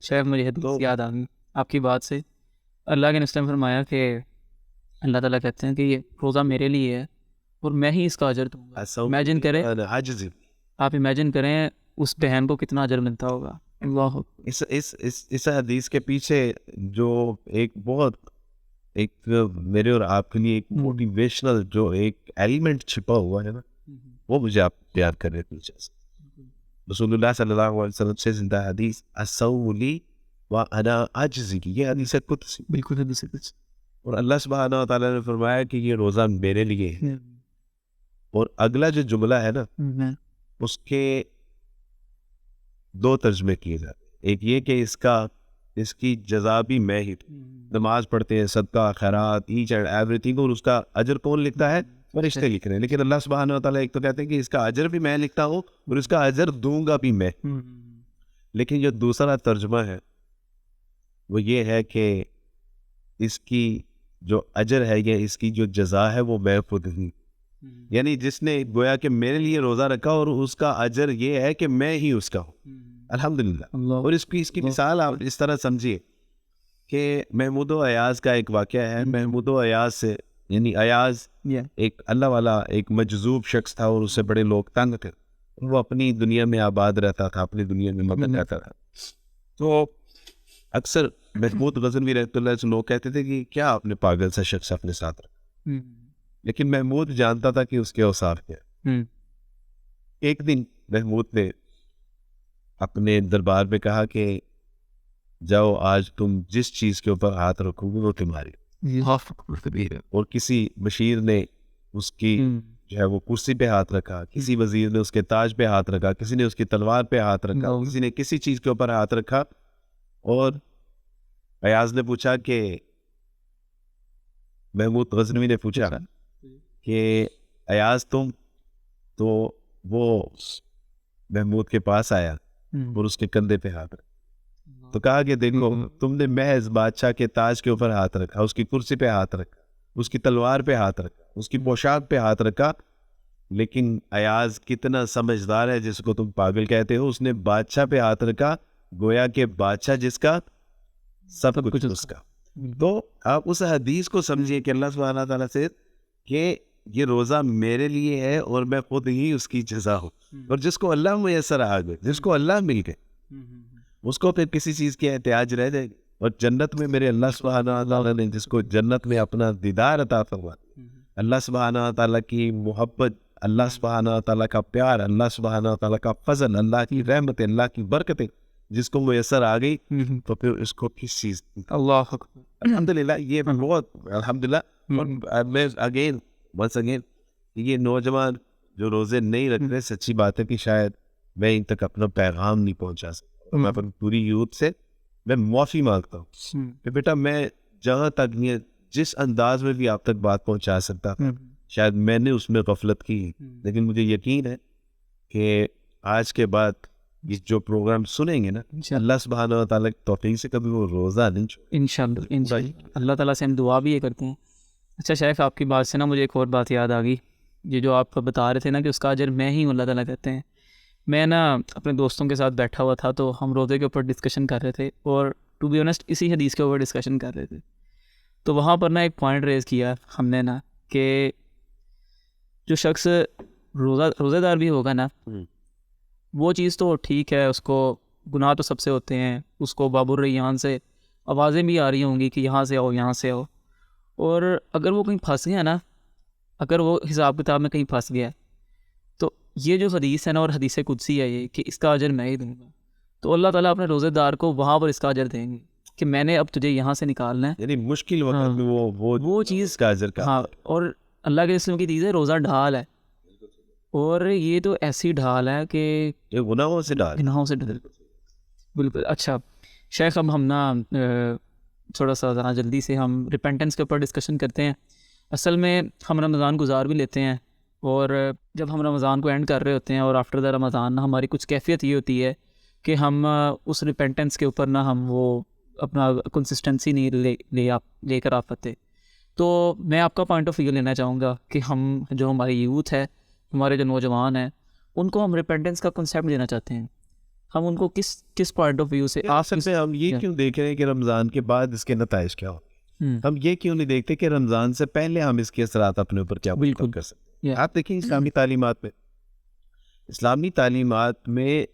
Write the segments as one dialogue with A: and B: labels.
A: شیخ مجھے حدیث یاد آ گئی آپ کی بات سے. اللہ کے نبی نے فرمایا کہ اللہ تعالیٰ کہتے ہیں کہ یہ روزہ میرے لیے ہے اور میں ہی اس کا اجر دوں گا. امیجن کریں, آپ امیجن کریں اس بہن کو کتنا اجر ملتا ہوگا. اللہ
B: اس حدیث کے پیچھے جو ایک بہت ایک میرے اور آپ کے لیے ایک موٹیویشنل جو ایک ایلیمنٹ چھپا ہوا ہے نا, وہ مجھے آپ یاد کر رہے پیچھے سے. رسول اللہ صلی اللہ علیہ وسلم سے زندہ حدیث الصوم لی وانا اجزی کی, یہ حدیث قدسی
A: بالکل حدیث قدسی.
B: اور اللہ سبحانہ و تعالیٰ نے فرمایا کہ یہ روزہ میرے لیے ہے. اور اگلا جو جملہ ہے نا اس کے دو ترجمے کیے جاتے ہیں. ایک یہ کہ اس کی جزا بھی میں ہی, نماز پڑھتے ہیں, صدقہ خیرات ایچ اینڈ ایوری تھنگ, اور اس کا اجر کون لکھتا ہے؟ فرشتے لکھ رہے ہیں. لیکن اللہ سبحانہ و تعالیٰ ایک تو کہتے ہیں کہ اس کا اجر بھی میں لکھتا ہوں اور اس کا اجر دوں گا بھی میں. لیکن جو دوسرا ترجمہ ہے وہ یہ ہے کہ اس کی جو اجر ہے یا اس کی جو جزا ہے وہ میں خود ہی, یعنی جس نے گویا کہ میرے لیے روزہ رکھا اور اس کا اجر یہ ہے کہ میں ہی اس کا ہوں, الحمدللہ. اور اس کی مثال آپ اس طرح سمجھیے کہ محمود و ایاز کا ایک واقعہ ہے. محمود و ایاز سے, یعنی ایاز ایک اللہ والا ایک مجذوب شخص تھا اور اس سے بڑے لوگ تنگ تھے. وہ اپنی دنیا میں آباد رہتا تھا, اپنی دنیا میں مگن رہتا تھا. تو اکثر محمود غزنوی رحمۃ اللہ سے لوگ کہتے تھے کہ کیا آپ نے پاگل سا شخص اپنے ساتھ رکھا, لیکن محمود جانتا تھا کہ اس کے اوصاف کیا. ایک دن محمود نے اپنے دربار میں کہا کہ جاؤ آج تم جس چیز کے اوپر ہاتھ رکھو گے وہ تمہاری. اور کسی بشیر نے اس کی جو ہے وہ کرسی پہ ہاتھ رکھا, کسی وزیر نے اس کے تاج پہ ہاتھ رکھا, کسی نے اس کی تلوار پہ ہاتھ رکھا, کسی نے کسی چیز کے اوپر ہاتھ رکھا. اور ایاز نے پوچھا کہ محمود غزنوی نے پوچھا کہ ایاز تم, تو وہ محمود کے پاس آیا اور اس کے کندھے پہ ہاتھ رکھا. تو کہا کہ دیکھو تم نے محض بادشاہ کے تاج کے اوپر ہاتھ رکھا, اس کی کرسی پہ ہاتھ رکھا, اس کی تلوار پہ ہاتھ رکھا, اس کی پوشاک پہ ہاتھ رکھا, لیکن ایاز کتنا سمجھدار ہے جس کو تم پاگل کہتے ہو, اس نے بادشاہ پہ ہاتھ رکھا, گویا کہ بادشاہ جس کا سب کچھ اس کا. تو آپ اس حدیث کو سمجھیے کہ اللہ سبحانہ تعالیٰ سے کہ یہ روزہ میرے لیے ہے اور میں خود ہی اس کی جزا ہوں. اور جس کو اللہ میسر آ گئے, جس کو اللہ مل گئے, اس کو پھر کسی چیز کی احتیاج رہ جائے گی. اور جنت میں میرے اللہ سبحانہ تعالیٰ نے جس کو جنت میں اپنا دیدار عطا فرمایا, اللہ سبحانہ تعالیٰ کی محبت, اللہ سبحانہ تعالیٰ کا پیار, اللہ سبحانہ تعالیٰ کا فضل, اللہ کی رحمت, اللہ کی برکتیں جس کو میسر آ گئی, تو پھر اس کو کس چیز,
A: اللہ
B: الحمدللہ. یہ بہت الحمدللہ. میں اگین یہ نوجوان جو روزے نہیں رکھ رہے, سچی بات ہے کہ شاید میں ان تک اپنا پیغام نہیں پہنچا سکتا. میں اپنی پوری یوتھ سے میں معافی مانگتا ہوں کہ بیٹا میں جہاں تک جس انداز میں بھی آپ تک بات پہنچا سکتا تھا شاید میں نے اس میں غفلت کی. لیکن مجھے یقین ہے کہ آج کے بعد جو پروگرام سنیں گے نا, اللہ سبحانہ و تعالیٰ کی توفیق سے کبھی وہ روزہ نہیں چھوڑے
A: انشاءاللہ. اللہ تعالیٰ سے ہم دعا بھی یہ کرتے ہیں. اچھا شیخ, آپ کی بات سے نا مجھے ایک اور بات یاد آ گئی. یہ جو آپ بتا رہے تھے نا کہ اس کا اجر میں ہی ہوں, اللہ تعالیٰ کہتے ہیں. میں نا اپنے دوستوں کے ساتھ بیٹھا ہوا تھا تو ہم روزے کے اوپر ڈسکشن کر رہے تھے, اور ٹو بی آنیسٹ اسی حدیث کے اوپر ڈسکشن کر رہے تھے. تو وہاں پر نا ایک پوائنٹ ریز کیا ہم نے نا کہ جو شخص روزہ دار بھی ہوگا نا, وہ چیز تو ٹھیک ہے, اس کو گناہ تو سب سے ہوتے ہیں, اس کو باب الریان سے آوازیں بھی آ رہی ہوں گی کہ یہاں سے آؤ یہاں سے آؤ. اور اگر وہ کہیں پھنس گیا نا, اگر وہ حساب کتاب میں کہیں پھنس گیا, تو یہ جو حدیث ہے نا, اور حدیث قدسی ہے یہ کہ اس کا اجر میں ہی دوں گا, تو اللہ تعالیٰ اپنے روزے دار کو وہاں پر اس کا اجر دیں گے کہ میں نے اب تجھے یہاں سے نکالنا ہے.
B: یعنی مشکل وقت میں وہ
A: چیز
B: کا اجر کا.
A: ہاں, اور اللہ کے رسول کی چیز ہے روزہ ڈھال ہے, اور یہ تو ایسی ڈھال ہے کہ
B: یہ گناہوں سے ڈھال.
A: بالکل. اچھا شیخ, اب ہم نا تھوڑا سا ذرا جلدی سے ہم ریپینٹنس کے اوپر ڈسکشن کرتے ہیں. اصل میں ہم رمضان گزار بھی لیتے ہیں, اور جب ہم رمضان کو اینڈ کر رہے ہوتے ہیں اور آفٹر دا رمضان ہماری کچھ کیفیت یہ ہوتی ہے کہ ہم اس ریپینٹنس کے اوپر نا ہم وہ اپنا کنسسٹنسی نہیں لے کر آ پاتے. تو میں آپ کا پوائنٹ آف ویو لینا چاہوں گا کہ ہم جو ہماری یوتھ ہے, ہمارے جو نوجوان ہیں, ان کو ہم ریپینٹنس کا کنسیپٹ دینا چاہتے ہیں ہم ان کو کس پوائنٹ آف ویو سے
B: آپ سب سے ہم یہ کیوں دیکھ رہے ہیں کہ رمضان کے بعد اس کے نتائج کیا ہو، ہم یہ کیوں نہیں دیکھتے کہ رمضان سے پہلے ہم اس کے اثرات اپنے اوپر کیا مرتب کر سکتے ہیں. آپ دیکھیں اسلامی تعلیمات میں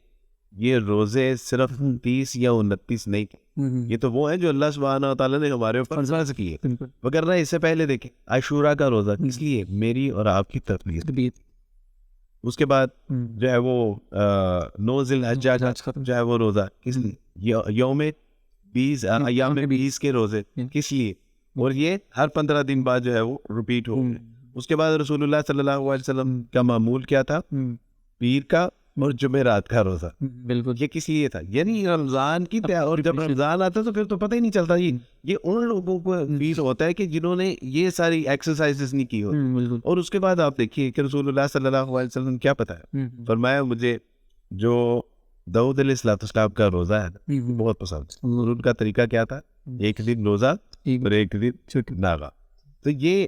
B: یہ روزے صرف 30 یا 29 نہیں تھے، یہ تو وہ ہیں جو اللہ سبحانہ و تعالیٰ نے ہمارے اوپر فرض کیے. وگرنہ اس سے پہلے دیکھیں عاشورہ کا روزہ کس لیے؟ میری اور آپ کی تربیت. اس کے بعد جو ہے وہ 9 ذی الحجہ کا جو ہے وہ روزہ کس لیے؟ یوم 20 ایام 20 کے روزے کس لیے؟ اور یہ ہر 15 دن بعد جو ہے وہ ریپیٹ ہو. اس کے بعد رسول اللہ صلی اللہ علیہ وسلم کا معمول کیا تھا؟ پیر کا اور جمعرات کا روزہ.
A: بالکل
B: یہ کس لیے تھا؟ یعنی رمضان کی اور جب رمضان آتا تو پھر تو پتہ ہی نہیں چلتا. یہ ان لوگوں کو فیل ہوتا ہے کہ جنہوں نے یہ ساری ایکسرسائزز نہیں کی ہو. اور اس کے بعد آپ دیکھیے کہ رسول اللہ صلی اللہ علیہ وسلم کیا پتہ ہے فرمایا مجھے جو داؤد علیہ السلام کا روزہ ہے بہت پسند ہے. اور ان کا طریقہ کیا تھا؟ ایک دن روزہ اور ایک دن ناغا. تو یہ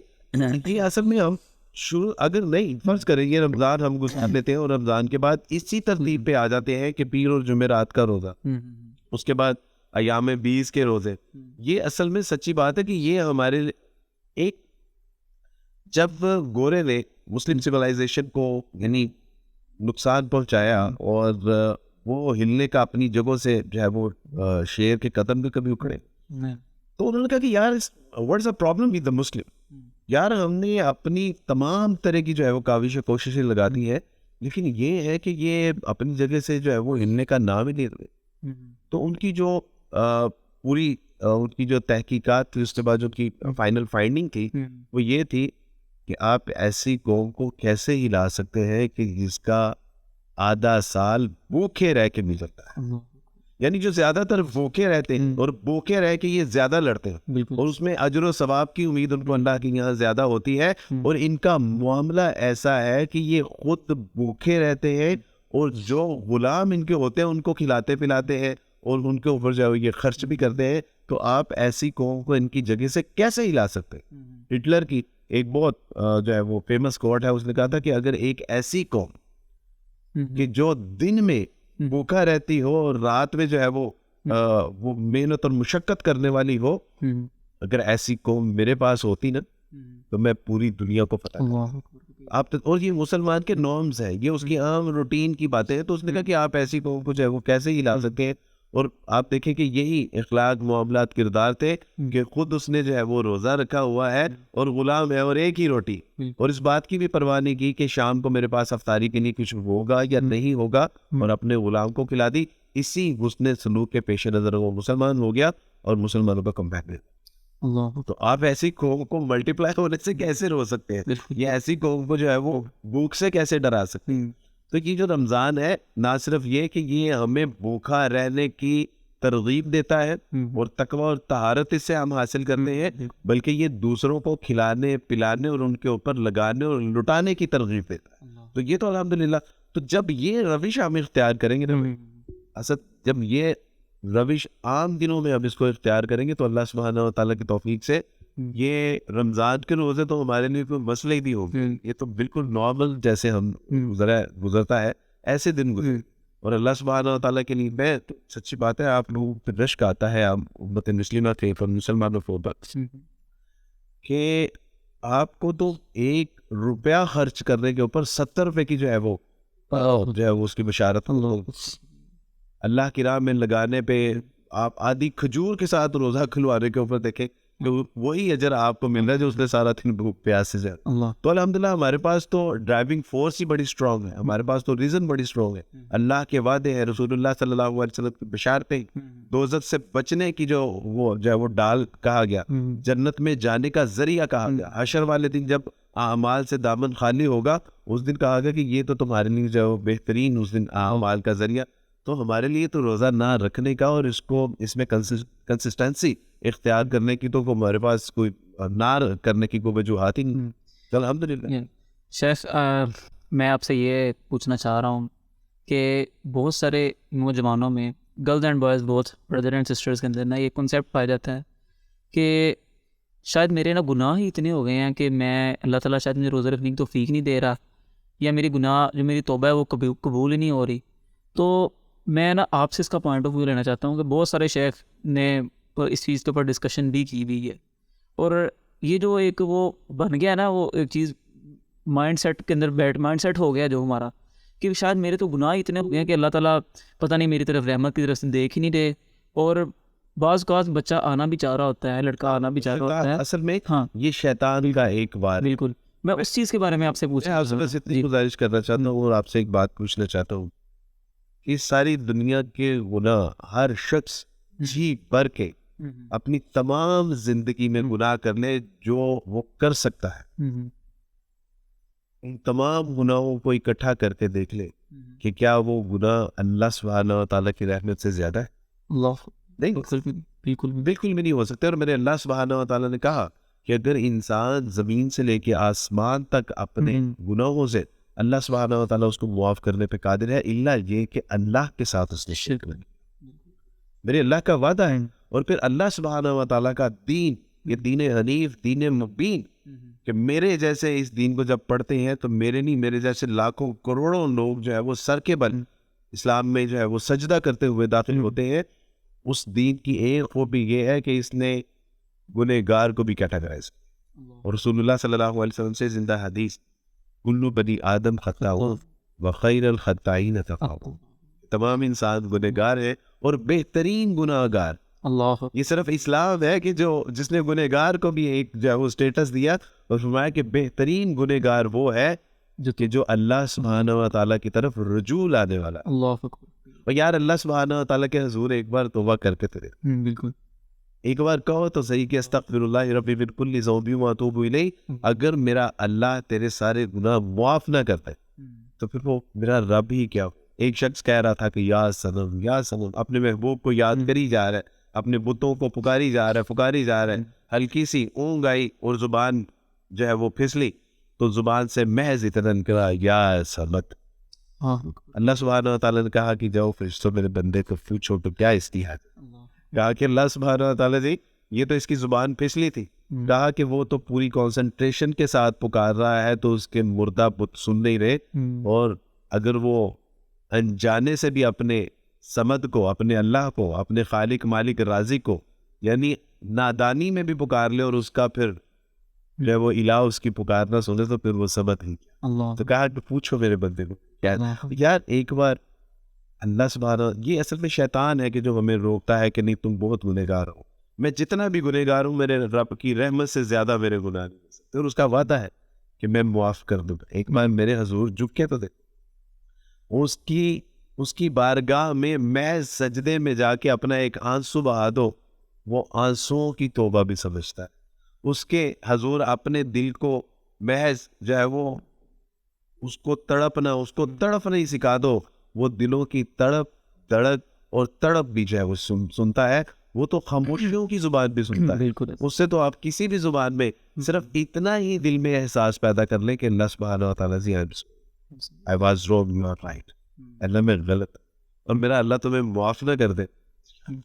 B: اصل میں ہم اگر نہیں فرض کریں یہ رمضان ہم گزار لیتے ہیں اور رمضان کے بعد اسی ترتیب پہ آ جاتے ہیں کہ پیر اور جمعرات کا روزہ، اس کے بعد ایام 20 کے روزے. یہ اصل میں سچی بات ہے کہ یہ ہمارے ایک جب گورے نے مسلم سویلائزیشن کو یعنی نقصان پہنچایا اور وہ ہلنے کا اپنی جگہوں سے جو ہے وہ شیر کے قدم بھی کبھی اکھڑے تو انہوں نے کہا کہ یار what's a problem with the Muslim. یار ہم نے اپنی تمام طرح کی جو ہے وہ کاوش کوششیں لگا دی ہے لیکن یہ ہے کہ یہ اپنی جگہ سے جو ہے وہ ہلنے کا نام ہی نہیں رہے. تو ان کی جو پوری ان کی جو تحقیقات تھی اس کے بعد جو کی فائنل فائنڈنگ تھی وہ یہ تھی کہ آپ ایسی قوم کو کیسے ہلا سکتے ہیں کہ جس کا آدھا سال بھوکے رہ کے گزرتا ہے. یعنی جو زیادہ تر بھوکے رہتے ہیں اور بھوکے رہ کے یہ زیادہ لڑتے ہیں اور اس میں اجر و ثواب کی امید ان کو اللہ کی یہاں زیادہ ہوتی ہے. اور ان کا معاملہ ایسا ہے کہ یہ خود بھوکے رہتے ہیں اور جو غلام ان کے ہوتے ہیں ان کو کھلاتے پلاتے ہیں اور ان کے اوپر جو ہے یہ خرچ بھی کرتے ہیں. تو آپ ایسی قوم کو ان کی جگہ سے کیسے ہلا سکتے ہیں؟ ہٹلر کی ایک بہت جو ہے وہ فیمس کوٹ ہے، اس نے کہا تھا کہ اگر ایک ایسی قوم کہ جو دن میں بھوکا رہتی ہو اور رات میں جو ہے وہ محنت اور مشقت کرنے والی ہو، اگر ایسی قوم میرے پاس ہوتی نا تو میں پوری دنیا کو پتہ آپ. اور یہ مسلمان کے نارمز ہے، یہ اس کی عام روٹین کی باتیں ہیں. تو اس نے کہا کہ آپ ایسی قوم کو جو ہے وہ کیسے ہلا سکتے ہیں. اور آپ دیکھیں کہ یہی اخلاق معاملات کردار تھے کہ خود اس نے جو ہے وہ روزہ رکھا ہوا ہے اور غلام ہے اور ایک ہی روٹی، اور اس بات کی بھی پرواہ نہیں کی کہ شام کو میرے پاس افطاری کے لیے کچھ ہوگا یا نہیں ہوگا، اور اپنے غلام کو کھلا دی. اسی حسن سلوک کے پیش نظر وہ مسلمان ہو گیا اور مسلمانوں کا کمپیٹ. تو آپ ایسی قوم کو ملٹیپلائی ہونے سے کیسے روک سکتے ہیں؟ یہ ایسی قوم کو جو ہے وہ بھوک سے کیسے ڈرا سکتے ہیں؟ تو یہ جو رمضان ہے نہ صرف یہ کہ یہ ہمیں بھوکا رہنے کی ترغیب دیتا ہے اور تقوی اور طہارت اس سے ہم حاصل کرتے ہیں، بلکہ یہ دوسروں کو کھلانے پلانے اور ان کے اوپر لگانے اور لٹانے کی ترغیب دیتا ہے. تو یہ تو الحمدللہ. تو جب یہ روش ہم اختیار کریں گے جب یہ روش عام دنوں میں ہم اس کو اختیار کریں گے تو اللہ سبحانہ و تعالیٰ کی توفیق سے یہ رمضان کے روزے تو ہمارے لیے کوئی مسئلہ ہی نہیں ہوگا. یہ تو بالکل نارمل جیسے ہم گزرتا ہے ایسے دن گزرے. اور اللہ سبحانہ و تعالیٰ کے لیے میں سچی بات ہے آپ لوگوں پہ رشک آتا ہے امت مسلمہ کے مسلمانوں کو کہ آپ کو تو 1 روپیہ خرچ کرنے کے اوپر 70 روپے کی جو ہے وہ اس کی بشارت اللہ کی راہ میں لگانے پہ آپ آدھی کھجور کے ساتھ روزہ کھلوانے کے اوپر دیکھیں وہی اجر آپ کو مل رہا ہے جو اس نے سارا دن بھوک پیاس سے جائے. تو الحمدللہ ہمارے پاس تو ڈرائیونگ فورس ہی بڑی اسٹرانگ ہے، ہمارے پاس تو ریزن بڑی اسٹرانگ ہے. اللہ کے وعدے ہیں، رسول اللہ صلی اللہ علیہ وسلم کی بشارتیں، دوزخ سے بچنے کی جو ہے وہ ڈال کہا گیا، جنت میں جانے کا ذریعہ کہا گیا. حشر والے دن جب اعمال سے دامن خالی ہوگا اس دن کہا گیا کہ یہ تو تمہارے لیے جو بہترین اس دن اعمال کا ذریعہ. تو ہمارے لیے تو روزہ نہ رکھنے کا اور اس میں کنسسٹنسی اختیار کرنے کی تو ہمارے پاس کوئی نہ کرنے کی کوئی وجوہات ہی نہیں. الحمدللہ.
A: شیخ میں آپ سے یہ پوچھنا چاہ رہا ہوں کہ بہت سارے نوجوانوں میں گرلز اینڈ بوائز بہت بردر اینڈ سسٹرز کے اندر نا یہ کنسیپٹ پایا جاتا ہے کہ شاید میرے نا گناہ ہی اتنے ہو گئے ہیں کہ میں اللہ تعالیٰ شاید مجھے روزہ رکھنے کی توفیق نہیں دے رہا، یا میری گناہ جو میری توبہ ہے وہ قبول ہی نہیں ہو رہی. تو میں نا آپ سے اس کا پوائنٹ آف ویو لینا چاہتا ہوں کہ بہت سارے شیخ نے اس چیز کے اوپر ڈسکشن بھی کی ہوئی ہے، اور یہ جو ایک وہ بن گیا نا، وہ ایک چیز مائنڈ سیٹ کے اندر مائنڈ سیٹ ہو گیا جو ہمارا، کہ شاید میرے تو گناہ اتنے ہو گئے ہیں کہ اللہ تعالیٰ پتہ نہیں میری طرف رحمت کی طرف سے دیکھ ہی نہیں رہے، اور بعض اوقات بچہ آنا بھی چاہ رہا ہوتا ہے، لڑکا آنا بھی چاہ رہا ہوتا ہے.
B: اصل میں
A: ہاں
B: یہ شیطان کا ایک وار.
A: بالکل، میں اس چیز کے بارے میں آپ سے پوچھ رہا ہوں.
B: بس اتنی گزارش کرنا چاہتا ہوں اور آپ سے ایک بات پوچھنا چاہتا ہوں. اس ساری دنیا کے گناہ ہر شخص جی بھر کے اپنی تمام زندگی میں گناہ کر لے جو وہ کر سکتا ہے، ان تمام گناہوں کو اکٹھا کر کے دیکھ لے کہ کیا وہ گناہ اللہ سبحانہ و تعالیٰ کی رحمت سے زیادہ ہے؟
A: اللہ
B: نہیں،
A: بالکل
B: بالکل بھی نہیں ہو سکتے. اور میرے اللہ سبحانہ و تعالیٰ نے کہا کہ اگر انسان زمین سے لے کے آسمان تک اپنے گناہوں سے، اللہ سبحانہ و تعالیٰ اس کو معاف کرنے پہ قادر ہے، الا یہ کہ اللہ کے ساتھ اس نے شرک نہیں. میرے اللہ کا وعدہ ہے. اور پھر اللہ سبحانہ و تعالیٰ کا دین، یہ دین حنیف، دین مبین، کہ میرے جیسے اس دین کو جب پڑھتے ہیں تو میرے نہیں، میرے جیسے لاکھوں کروڑوں لوگ جو ہے وہ سر کے بل اسلام میں جو ہے وہ سجدہ کرتے ہوئے داخل ہوتے ہیں. اس دین کی ایک خوبی یہ ہے کہ اس نے گنہگار کو بھی کیٹاگرائز. اور رسول اللہ صلی اللہ علیہ وسلم سے زندہ حدیث، کل بنی آدم خطاء وخیر الخطائین التوابون، تمام انسان گنہگار ہے اور بہترین گناہگار.
A: اللہ
B: یہ صرف اسلام ہے کہ جس نے گنہگار کو بھی ایک جو ہے وہ اسٹیٹس دیا اور فرمایا کہ بہترین گنہگار وہ ہے جو اللہ سبحانہ و تعالیٰ کی طرف رجوع لانے والا.
A: اللہ اکبر.
B: اور یار اللہ سبحانہ و تعالیٰ کے حضور ایک بار توبہ کر کے تیرے
A: بالکل
B: ایک بار کہو تو صحیح کہ استغفر اللہ ربی من کل ذنب واتوب الیہ. اگر میرا اللہ تیرے سارے گناہ معاف نہ کرتا ہے تو پھر وہ میرا رب ہی کیا. ایک شخص کہہ رہا تھا کہ یا سنم اپنے محبوب کو یاد کری جا رہا ہے، اپنے بتوں کو پکاری جا رہا ہے. ہلکی سی اونگ آئی اور زبان جو ہے وہ پھسلی تو زبان سے محض اتنا نکلا یا سمت. اللہ سبحانہ و تعالیٰ نے کہا کہ جاؤ فرشتوں میرے بندے کو پوچھو تو کیا اس کی ہے. کہا کہ اللہ سبحانہ و تعالیٰ جی یہ تو اس کی زبان پھسلی تھی. کہا کہ وہ تو پوری کنسنٹریشن کے ساتھ پکار رہا ہے تو اس کے مردہ بت سن نہیں رہے، اور اگر وہ انجانے سے بھی اپنے سمد کو، اپنے اللہ کو، اپنے خالق مالک رازق کو، یعنی نادانی میں بھی پکار لے اور اس کا پھر جب وہ الہ اس کی پکار نہ سنے تو پھر وہ سمد ہی. تو کہا کہ پوچھو میرے بندے کو. یار ایک بار اللہ سبحانہ، یہ اصل میں شیطان ہے کہ جو ہمیں روکتا ہے کہ نہیں تم بہت گنہگار ہو. میں جتنا بھی گنہگار ہوں میرے رب کی رحمت سے زیادہ میرے گناہ نہیں ہو سکتے، اور اس کا وعدہ ہے کہ میں معاف کر دوں گا. ایک بار میرے حضور جھک کے تو دے، اس کی بارگاہ میں محض سجدے میں جا کے اپنا ایک آنسو بہا دو، وہ آنسوؤں کی توبہ بھی سمجھتا ہے. اس کے حضور اپنے دل کو محض جو ہے وہ اس کو تڑپ نہیں سکھا دو، وہ دلوں کی تڑپ دڑک اور تڑپ بھی جو ہے وہ سنتا ہے. وہ تو خاموشیوں کی زبان بھی سنتا ہے. اس سے تو آپ کسی بھی زبان میں صرف اتنا ہی دل میں احساس پیدا کر لیں کہ اللہ سبحانہ و تعالیٰ I was wrong, you are right. اللہ میں غلط اور میرا اللہ تمہیں معاف نہ کر دے،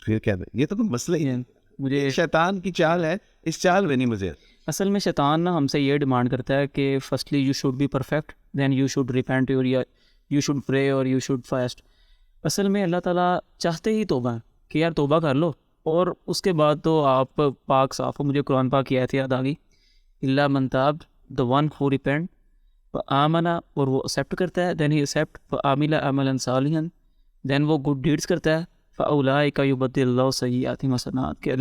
B: پھر کیا دے. یہ تو مسئلہ ہی ہے، مجھے شیطان کی چال ہے. اس چال میں نہیں مجھے
A: اصل میں شیطان نا ہم سے یہ ڈیمانڈ کرتا ہے کہ firstly you should be perfect, then you should repent اور یو شوڈ پرے اور یو شوڈ فاسٹ. اصل میں اللہ تعالیٰ چاہتے ہی توبہ کہ یار توبہ کر لو، اور اس کے بعد تو آپ پاک صاف ہو. مجھے قرآن پاک کی آیت یاد آ گئی، اللہ من تاب the one who repent آمنا، اور وہ ایکسیپٹ کرتا ہے، دین ہی ایکسیپٹ فعمل عملا صالحا، دین وہ گڈ ڈیڈس کرتا ہے، فاولئک یبدل اللہ سیئاتہم حسنات، کہ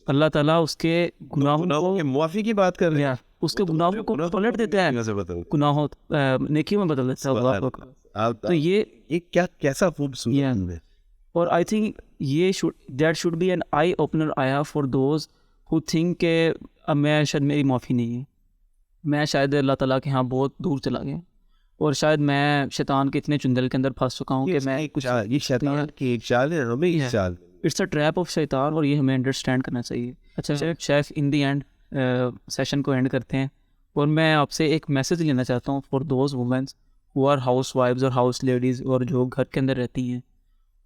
A: اللہ تعالیٰ اس کے گناہوں
B: کی معافی کی بات کر رہے ہیں،
A: اس کے گناہوں کو پلٹ دیتا ہے، گناہوں نیکیوں میں بدل دیتا ہے. تو یہ
B: کیسا خوبصورت.
A: اور آئی تھنک یہ that should be an eye opener آیا فار دوز ہو تھنک کہ اب میں شاید میری معافی نہیں ہے، میں شاید اللہ تعالیٰ کے ہاں بہت دور چلا گیا، اور شاید میں شیطان کے اتنے چندل کے اندر پھنس چکا ہوں کہ میں کچھ،
B: یہ شیطان کی ایک چال ہے، ہمیں یہ چال،
A: اٹس اے ٹریپ آف شیطان، اور یہ ہمیں انڈرسٹینڈ کرنا چاہیے. اچھا شیخ، ان دی اینڈ سیشن کو اینڈ کرتے ہیں، اور میں آپ سے ایک میسیج لینا چاہتا ہوں for those womens who are housewives وائفز اور ہاؤس لیڈیز، اور جو گھر کے اندر رہتی ہیں،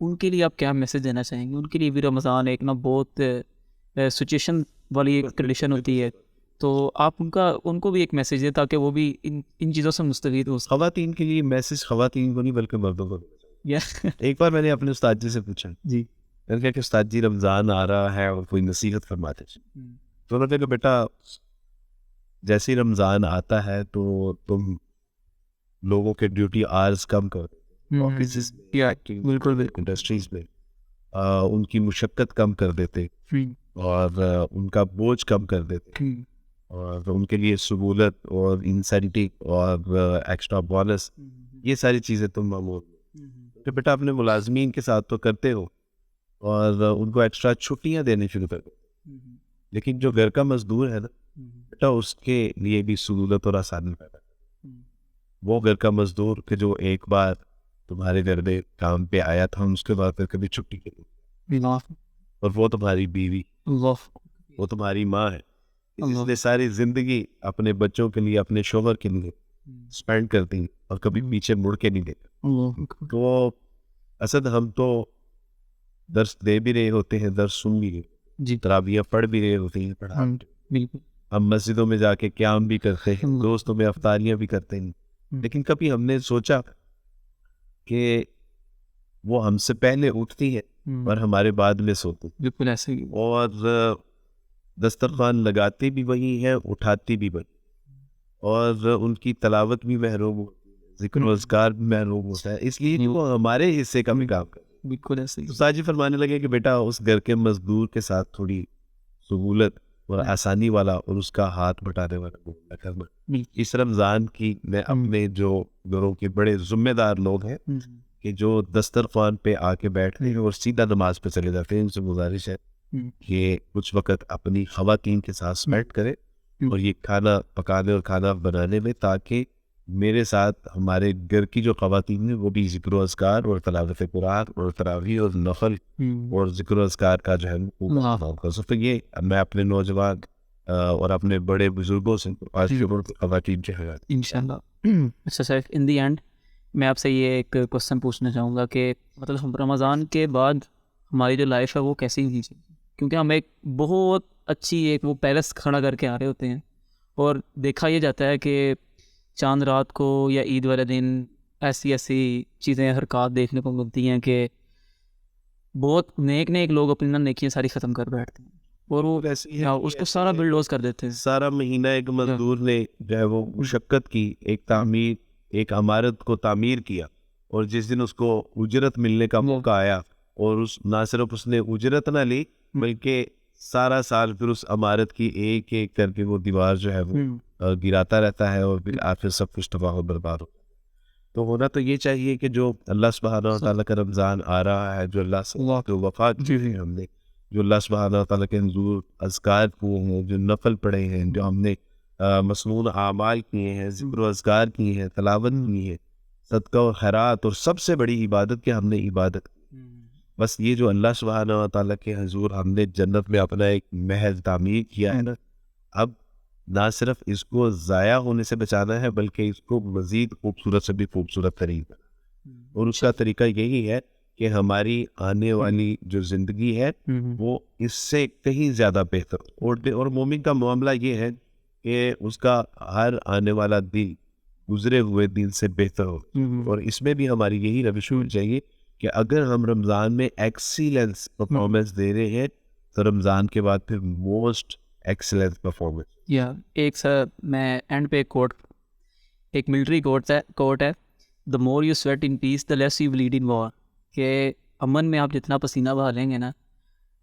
A: ان کے لیے آپ کیا میسیج دینا چاہیں گے؟ ان کے لیے بھی رمضان ایک نا بہت سچویشن والی ایک کنڈیشن ہوتی ہے، تو آپ ان کو بھی ایک میسیج دیں تاکہ وہ بھی ان چیزوں سے مستفید ہو.
B: خواتین کے لیے میسیج خواتین کو نہیں بلکہ مردوں کو.
A: یا
B: ایک بار میں نے اپنے استاد جی سے پوچھا،
A: جی
B: میں نے کہا کہ استاد جی رمضان آ رہا ہے اور کوئی نصیحت فرماتے ہیں، تو انہوں نے کہا بیٹا جیسے ہی رمضان آتا ہے تو تم لوگوں کے ڈیوٹی آرز کم کر آفیسز
A: یا
B: میں،
A: بالکل بالکل
B: انڈسٹریز میں ان کی مشقت کم کر دیتے اور ان کا بوجھ کم کر دیتے اور ان کے لیے سہولت اور انسینٹیو اور ایکسٹرا بونس یہ ساری چیزیں تم معمول کہ بیٹا اپنے ملازمین کے ساتھ تو کرتے ہو اور ان کو ایکسٹرا چھٹیاں دینے شروع کر دو، لیکن جو گھر کا مزدور ہے نا بیٹا اس کے لیے بھی سہولت اور آسانی پیدا کر، وہ گھر کا مزدور کہ جو ایک بار تمہارے گھر میں کام پہ آیا تھا اس کے بعد پھر کبھی چھٹی کے لیے، اور وہ تمہاری بیوی، وہ تمہاری ماں ہے جس نے ساری زندگی اپنے بچوں کے لیے اپنے شوہر کے لیے اسپینڈ کرتی ہیں اور کبھی پیچھے مڑ کے نہیں دیکھا۔ تو اسد ہم تو درس دے بھی رہے ہوتے ہیں، درس سن بھی رہے،
A: جی
B: تراویح پڑھ بھی رہے ہوتے ہیں، پڑھا
A: بالکل
B: ہم مسجدوں میں جا کے قیام بھی کرتے ہیں، دوستوں میں افطاریاں بھی کرتے ہیں، لیکن کبھی ہم نے سوچا کہ وہ ہم سے پہلے اٹھتی ہے اور ہمارے بعد میں سوتی،
A: بالکل ایسے ہی
B: اور دسترخوان لگاتی بھی وہی ہے، اٹھاتی بھی وہی، اور ان کی تلاوت بھی محروم ہوتی ہے، ذکر و اذکار بھی محروم ہوتا ہے، اس لیے وہ ہمارے حصے کا بھی کام کرتے ہیں۔
A: بالکل ایسے ہی
B: تو ساجی فرمانے لگے کہ بیٹا اس گھر کے مزدور کے ساتھ تھوڑی سہولت اور آسانی والا اور اس کا ہاتھ بٹانے والا معاملہ کرنا۔ اس رمضان کی میں اپنے جو گھروں کے بڑے ذمہ دار لوگ ہیں کہ جو دسترخوان پہ آ کے بیٹھتے ہیں اور سیدھا نماز پہ چلے جاتے ہیں، ان سے گزارش ہے کہ کچھ وقت اپنی خواتین کے ساتھ اسپینڈ کرے اور یہ کھانا پکانے اور کھانا بنانے میں، تاکہ میرے ساتھ ہمارے گھر کی جو خواتین ہیں وہ بھی ذکر و اذکار اور تلاوت قرآن اور تراویح اور نفل اور ذکر و اذکار کا جو ہے وہ کر سکتے۔ یہ میں اپنے نوجوان اور اپنے بڑے بزرگوں سے خواتین کے حیات
A: انشاءاللہ۔ اچھا شیخ، ان دی اینڈ میں آپ سے یہ ایک کوشچن پوچھنا چاہوں گا کہ مطلب رمضان کے بعد ہماری جو لائف ہے وہ کیسی ہونی چاہیے، کیونکہ ہم ایک بہت اچھی ایک وہ پیلس کھڑا کر کے آ رہے ہوتے ہیں، اور دیکھا یہ جاتا ہے کہ چاند رات کو یا عید والے دن ایسی چیزیں حرکات دیکھنے کو ملتی ہیں کہ بہت نیک لوگ اپنی نیکیاں ساری ختم کر بیٹھتے ہیں، اور وہ اس کو سارا بلڈوز کر دیتے ہیں۔
B: سارا مہینہ ایک مزدور نے جو ہے وہ مشقت کی، ایک عمارت کو تعمیر کیا، اور جس دن اس کو اجرت ملنے کا موقع آیا اور نہ صرف اس نے اجرت نہ لی بلکہ سارا سال پھر اس عمارت کی ایک ایک کر کے وہ دیوار جو ہے وہ گراتا رہتا ہے، اور پھر آخر سب کچھ تباہ و برباد ہو۔ تو ہونا تو یہ چاہیے کہ جو اللہ سبحانہ و تعالیٰ کا رمضان آ رہا ہے، جو اللہ سے وفا کی ہے ہم نے، جو اللہ سبحانہ و تعالیٰ کے حضور اذکار کیے ہیں، جو نفل پڑھے ہیں، جو ہم نے مسنون اعمال کیے ہیں، ذکر و اذکار کیے ہیں، تلاوت کی ہے، صدقہ و خیرات، اور سب سے بڑی عبادت کہ ہم نے عبادت کی، بس یہ جو اللہ سبحانہ و تعالیٰ کے حضور ہم نے جنت میں اپنا ایک محل تعمیر کیا ہے نا، اب نہ صرف اس کو ضائع ہونے سے بچانا ہے بلکہ اس کو مزید خوبصورت سے بھی خوبصورت ترین، اور اس کا طریقہ یہی ہے کہ ہماری آنے والی جو زندگی ہے وہ اس سے کہیں زیادہ بہتر، اور مومن کا معاملہ یہ ہے کہ اس کا ہر آنے والا دن گزرے ہوئے دن سے بہتر ہو، اور اس میں بھی ہماری یہی روش ہونی چاہیے کہ اگر ہم رمضان میں ایکسیلنس پرفارمنس دے رہے ہیں تو رمضان کے بعد پھر موسٹ ایکسیلنس پرفارمنس۔
A: یا ایک سر میں اینڈ پہ ایک ملٹری کوٹ ہے، the more you sweat in peace the less you bleed in war, کہ امن میں آپ جتنا پسینہ بہا لیں گے نا،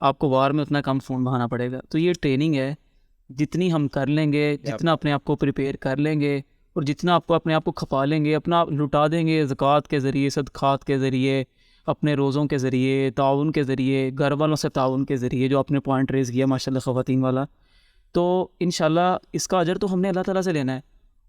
A: آپ کو وار میں اتنا کم خون بہانا پڑے گا۔ تو یہ ٹریننگ ہے، جتنی ہم کر لیں گے، جتنا اپنے آپ کو پریپیئر کر لیں گے، اور جتنا اپنے آپ کو کھپا لیں گے، اپنا لٹا دیں گے زکوٰۃ کے ذریعے، صدقات کے ذریعے، اپنے روزوں کے ذریعے، تعاون کے ذریعے، گھر والوں سے تعاون کے ذریعے، جو اپنے پوائنٹ ریز کیا ماشاء اللہ خواتین والا، تو انشاءاللہ اس کا اجر تو ہم نے اللہ تعالیٰ سے لینا ہے،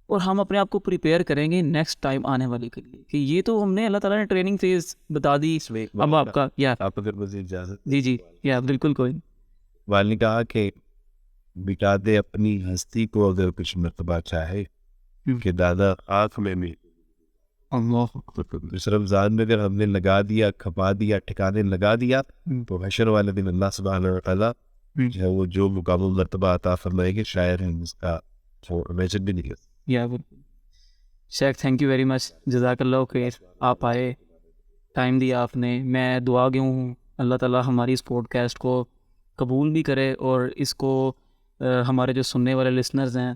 A: اور ہم اپنے آپ کو پریپیئر کریں گے نیکسٹ ٹائم آنے والے کے لیے، کہ یہ تو ہم نے اللہ تعالیٰ نے ٹریننگ فیز بتا دی۔ اب آپ کا
B: آپ اگر مجھے اجازت
A: جی یا بالکل کوئی
B: والد نے کہا کہ بٹا دے اپنی ہستی کو اگر کچھ مرتبہ چاہے کہ دادا آنکھ میں بھی، اس رمضان میں اگر ہم نے لگا دیا، کھپا دیا، ٹھکانے لگا دیا، تو حشر والے دن اللہ سبحانہ و تعالیٰ جو ہے وہ جو مقام و مرتبہ عطا فرمائے گے شاعر ہم اس کا امیجن بھی نہیں کرتے۔
A: یا بالکل۔ شیخ تھینک یو ویری مچ، جزاک اللہ خیر، آپ آئے ٹائم دیا آپ نے. میں دعا گیا ہوں اللہ تعالیٰ ہماری اس پوڈ کاسٹ کو قبول بھی کرے اور اس کو ہمارے جو سننے والے لسنرز ہیں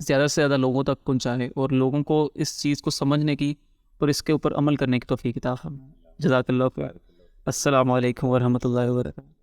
A: زیادہ سے زیادہ لوگوں تک پہنچائے اور لوگوں کو اس چیز کو سمجھنے کی اور اس کے اوپر عمل کرنے کی توفیق عطا فرمائے. جزاک اللہ خیر. السلام علیکم ورحمۃ اللہ وبرکاتہ.